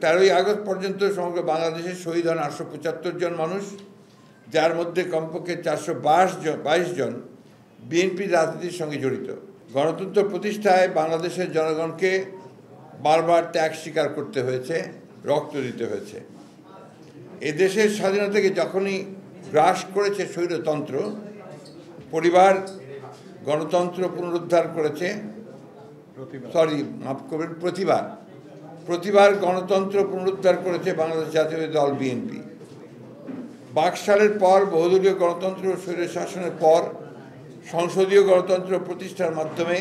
13ই August পর্যন্ত সমগ্র বাংলাদেশে শহীদ হন 875 জন মানুষ, যার মধ্যে কমপক্ষে 422 জন বিএনপি রাজনীতির সঙ্গে জড়িত। গণতন্ত্র প্রতিষ্ঠায় বাংলাদেশের জনগণকে বারবার ত্যাগ স্বীকার করতে হয়েছে, রক্ত দিতে হয়েছে। এদেশের স্বাধীনতাকে যখনই গ্রাস করেছে স্বৈরতন্ত্র, পরিবার গণতন্ত্র পুনরুদ্ধার করেছে, প্রতিবার গণতন্ত্র পুনরুদ্ধার করেছে বাংলাদেশ জাতীয়তাবাদী দল বিএনপি। বাকশালের পর বহুদলীয় গণতন্ত্র ও স্বৈরশাসনের পর সংসদীয় গণতন্ত্র প্রতিষ্ঠার মাধ্যমে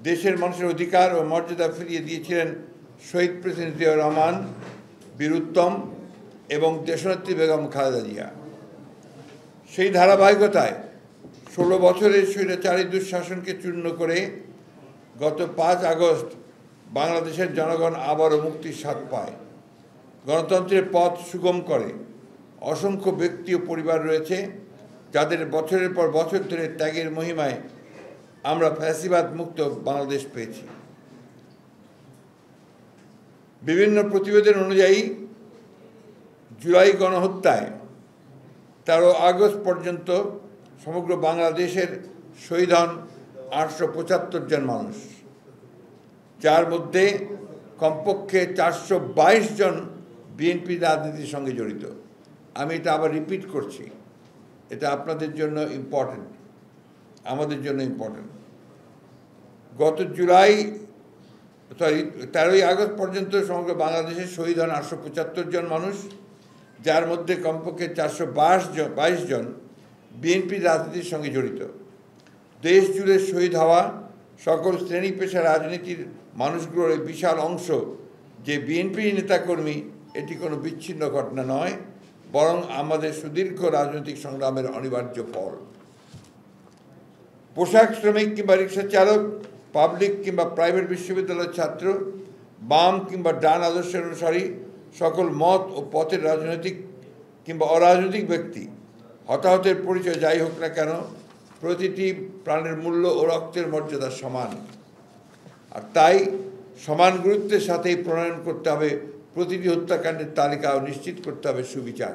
দেশের মানুষের অধিকার ও মর্যাদা ফিরিয়ে দিয়েছিলেন শহীদ প্রেসিডেন্ট জিয়াউর রহমান, বীর উত্তম এবং দেশনেত্রী বেগম খালেদা জিয়া। সেই ধারাবাহিকতায় 16 বছরের স্বৈরাচারী দুঃশাসনকে চূর্ণ করে গত 5 আগস্ট বাংলাদেশের জনগণ আবারও মুক্তির স্বাদ পায়, গণতন্ত্রের পথ সুগম করে। অসংখ্য ব্যক্তি ও পরিবার রয়েছে যাদের বছরের পর বছর ধরে ত্যাগের মহিমায় আমরা ফ্যাসিবাদ মুক্ত বাংলাদেশ পেয়েছি। বিভিন্ন প্রতিবেদন অনুযায়ী জুলাই গণহত্যায় 13 আগস্ট পর্যন্ত সমগ্র বাংলাদেশের শহীদ হন 875 জন মানুষ, যার মধ্যে কমপক্ষে 422 জন বিএনপি রাজনীতির সঙ্গে জড়িত। আমি এটা আবার রিপিট করছি, এটা আপনাদের জন্য ইম্পর্টেন্ট, আমাদের জন্য ইম্পর্টেন্ট। গত 13ই আগস্ট পর্যন্ত সমগ্র বাংলাদেশে শহীদ হন 875 জন মানুষ, যার মধ্যে কমপক্ষে 422 জন বিএনপি রাজনীতির সঙ্গে জড়িত। দেশ জুড়ে শহীদ হওয়া সকল শ্রেণী পেশা রাজনীতির মানুষগুলোর এই বিশাল অংশ যে বিএনপি নেতাকর্মী, এটি কোনো বিচ্ছিন্ন ঘটনা নয়, বরং আমাদের সুদীর্ঘ রাজনৈতিক সংগ্রামের অনিবার্য ফল। পোশাক শ্রমিক কিংবা রিক্সা চালক, পাবলিক কিংবা প্রাইভেট বিশ্ববিদ্যালয়ের ছাত্র, বাম কিংবা ডান আদর্শের অনুসারী, সকল মত ও পথের রাজনৈতিক কিংবা অরাজনৈতিক ব্যক্তি, হতাহতের পরিচয় যাই হোক না কেন, প্রতিটি প্রাণের মূল্য ও রক্তের মর্যাদা সমান। আর তাই সমান গুরুত্বের সাথেই প্রণয়ন করতে হবে প্রতিটি হত্যাকাণ্ডের তালিকা ও নিশ্চিত করতে হবে সুবিচার।